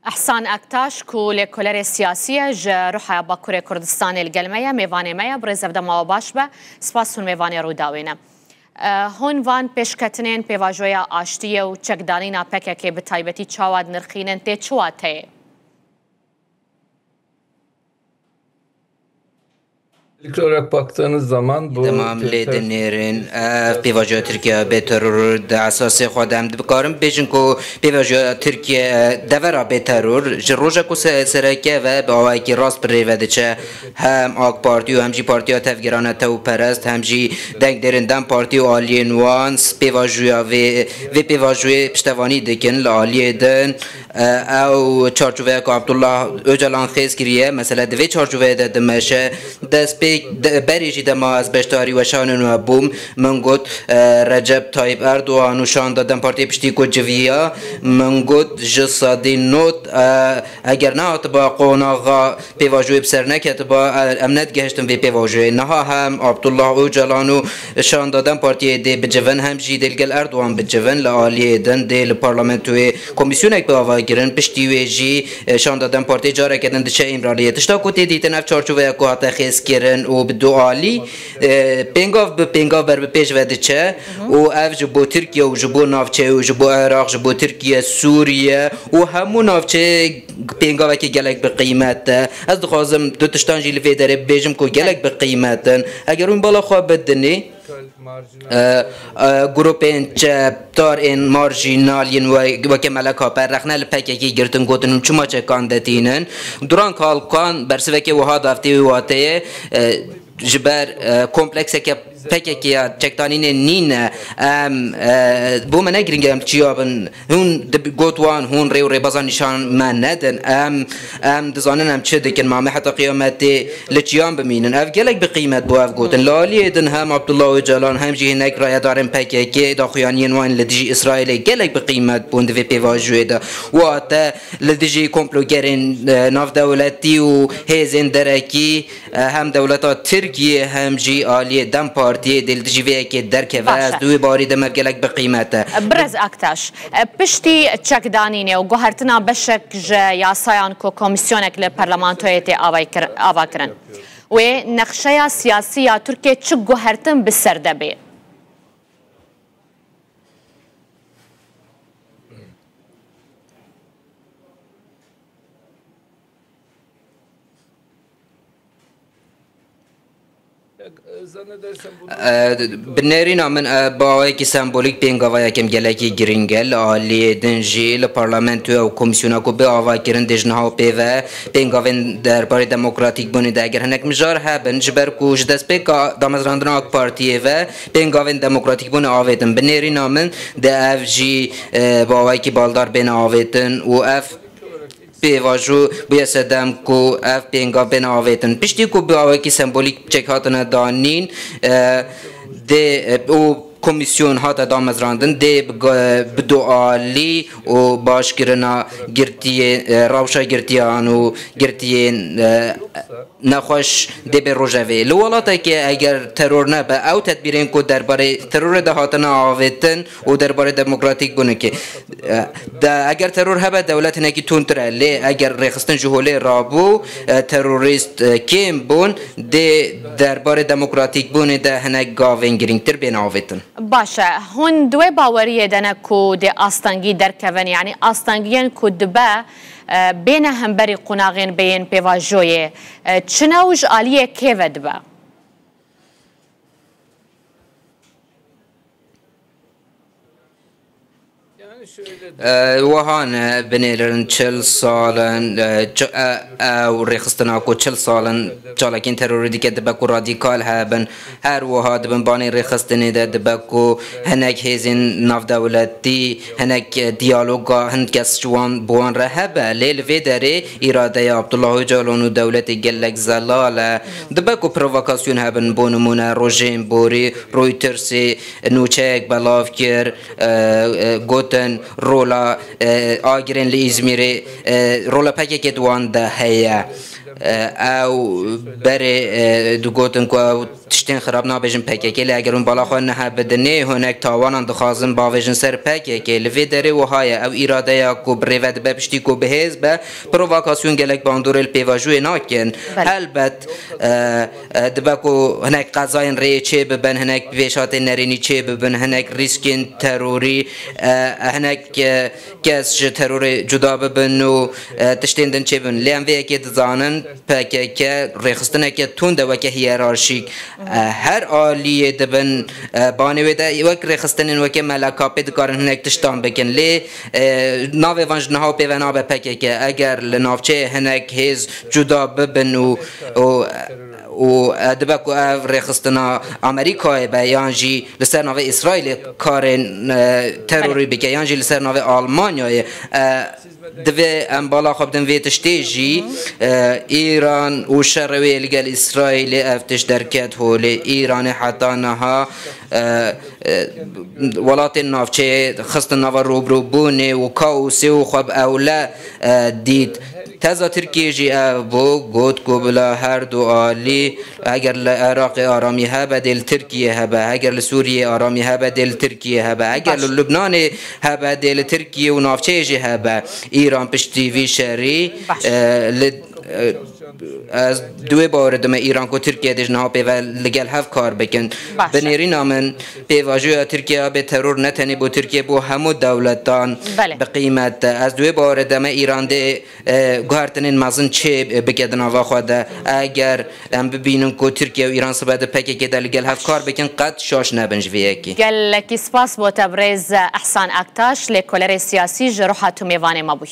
احسان اکتاش کو لکولر سیاسیه جروحا با کره کردستان الگلمه میوانه میا برز بدما باش به سپاسون میوانه رو داوینه هون وان پیشکتنین پیواجویا آشتیه و چکدانینا پکه که به تایبتی چاواد نرخینن تی چواته İlk olarak baktığınız zaman bu تمام لدنيرين بيواجه تركيا بترور ده اساس خودم بكارم بيجن كو بيواجه تركيا دورا بترور جروجا كو سركه و باواكي راست بريودچه هم اك پارتي و هم جي پارتي تفگرانه تو پرست هم جي دنگ درن دم پارتي و آلين وانس بيواجه و بيواجه پشتواني دكن لآليه دن او چارچوبه که عبدالله اوجلان خیز کریه مثلا دوی چارچوبه ده دمشه دست بریجی دما از بشتاری و شانن و بوم من گوت رجب طایب اردوغان و شان دادن پارتی پشتی کو جویا من گوت جسادی نوت اگر نه با قوناغا پیواجوی بسر نکت با امنت گهشتن وی پیواجوی نها هم عبدالله اوجلان و شان دادن پارتی دی بجون هم جی دلگل اردوغان بجون لآلیه دن دی لپارلمنتوی کمیسیونک به گرن پشتی ویجی شان دادن پارتی جاره کردن دچه امرالیه تشتا کوتی دیتن اف چارچوبه کو هات خیس کردن و بدو عالی پنگاف به پنگاف بر پیش و دچه و اف جبو ترکیه و جبو نافچه و جبو عراق جبو ترکیه سوریه و همون نافچه پنگاف که گلک به قیمت از دخوازم دو تشتان جیل فیدره بیجم کو گلک به قیمتن اگر اون بالا خواب بدنی گروپین چپتار این مارجینالین و که ملکا پر رخنه لپککی گرتن گوتنم چما چه کاندتینن دوران کالکان برسوه که وها دافتی واته جبر کمپلکس که پککی چکتانین نین بو من نگرینگم چیابن هون گوتوان هون ری بازان نشان من ندن دزانن هم چه دکن ما حتی قیامتی لچیان بمینن اف گلک بقیمت بو اف گوتن لالی دن هم عبدالله و جلان هم جی هنک رای دارن پککی داخویانین وان لدیجی اسرائیل گلک بقیمت بوند وی پیواجوی دا و آتا لدیجی کمپلوگرین ناف دولتی و هیزن درکی هم دولتا ترکیه هم جی آلی دم پارتی دل جیوه که درک و از دوی باری دم گلک به قیمته برز اکتاش پشتی چکدانینه و گوهرتنا بشک یاسایان کو کمیسیونک لپارلمانتویت آوا کرن و نقشه سیاسی ترکیه چه گوهرتن بسرده بی بنرينا من باوي سمبوليك بينغاوا يكم جلاكي جرينجل علي دنجي البرلمان او كوميسيونا كو باوا كيرن دجنها بيفا بينغاوين در بار ديموكراتيك بوني دا اگر هنك مجار هبن جبر كو جدسبيكا دامزراندنا اك بارتي و بينغاوين ديموكراتيك بوني آويتن بنرينا من دا اف جي باوي كي بالدار بين آويتن و اف پیواجو بیا سدم کو اف پینگا بناویتن پشتی کو باوی کی سمبولیک چک هاتن دانین ده او کمیسیون هات دامزراندن ده بدعالی و باشکرنا گرتی روشا گرتیان و گرتی نخوش ده به روجوی لولاتا که اگر ترور نه به او تدبیرین کو درباره ترور ده هاتن آویتن و درباره دموکراتیک بونه که اگر ترور هبه دولت نکی تونتره لی اگر رخصتن جهوله رابو تروریست کم بون ده درباره دموکراتیک بونه ده هنک گاوین گرینگ تر بین آویتن باشه هون دوی باوریه دنه کو ده آستانگی درکون یعنی آستانگیان کو دبه بین همبری قناغین بین پیواجوی چنوج آلیه که ودبه وهان بنيرن چل سالن او رخصتنا کو چل سالن چالکین ترور دیگه دبکو رادیکال هبن هر وها دبن بانی رخصتنی ده دبکو هنک هزین ناف دولتی هنک دیالوگا هند کس جوان بوان رهبه لیل وی داره اراده عبدالله جالون دولت گلک زلاله دبکو پرووکاسیون هبن بونمونه روژین بوری رویترس نوچک بلاف کر گوتن رولا آگرین لإزميري رولا پاکی که دوان ده هيا او بره دو گوتن کو تشتین خراب نابجن پکه لی اگر اون بالا خو نه بدنی هنک تاوان دخوازن باوجن سر پکه لوی دره و های او اراده یا کو بریود بپشتی کو بهز به پروواکاسیون گلک باندور الپیواجو ناکن البت دبکو هنک قضاین ری چه ببن هنک پیشات نرینی چه ببن هنک ریسکین تروری هنک کس ترور جدا ببن و تشتین دن چه بن لیم وی که دزانن پکه که ریخستنه که تونده و که هیرارشیک هر عالیه دبن بانوی ده وک ریخستنن و که ملکا پید کارن هنک تشتان بکن لی ناوی وانج نها پی و نابه پکه که اگر لنافچه هنک هیز جدا ببن و دبکو او ریخستنا امریکای به یانجی لسر ناو اسرائیل کارن تروری بکه یانجی لسر ناو آلمانیای دوی ام بالا خوب دن وی تشتیجی ایران و شروی لگل اسرائیل افتش درکت هول ایران حتی نها ولات نافچه خست ناو روبرو بونه و کاوسی و خوب اولا دید تازه ترکیه جی بو گوت کو بلا هر دو عالی اگر لعراق آرامی ها بدل ترکیه ها با اگر لسوریه آرامی ها بدل ترکیه ها با اگر لبنان ها بدل ترکیه و نافچه جی ها با ایران پشتی وی شری از دوی باورد ما ایران کو ترکیه دیج نها پی و لگل هف کار بکن بنیری نامن پیواجوی ترکیه به ترور نتنی بو ترکیه بو همو دولتان بقیمت از دوی باورد ما ایران ده گوهرتنین مازن چه بگدن آوا خواده اگر هم ببینن کو ترکیه و ایران سباد پکی که در لگل هف کار بکن قد شاش نبنج ویکی گل لکی سپاس با تبریز احسان اکتاش لکولر سیاسی جروحاتو میوانه ما بوی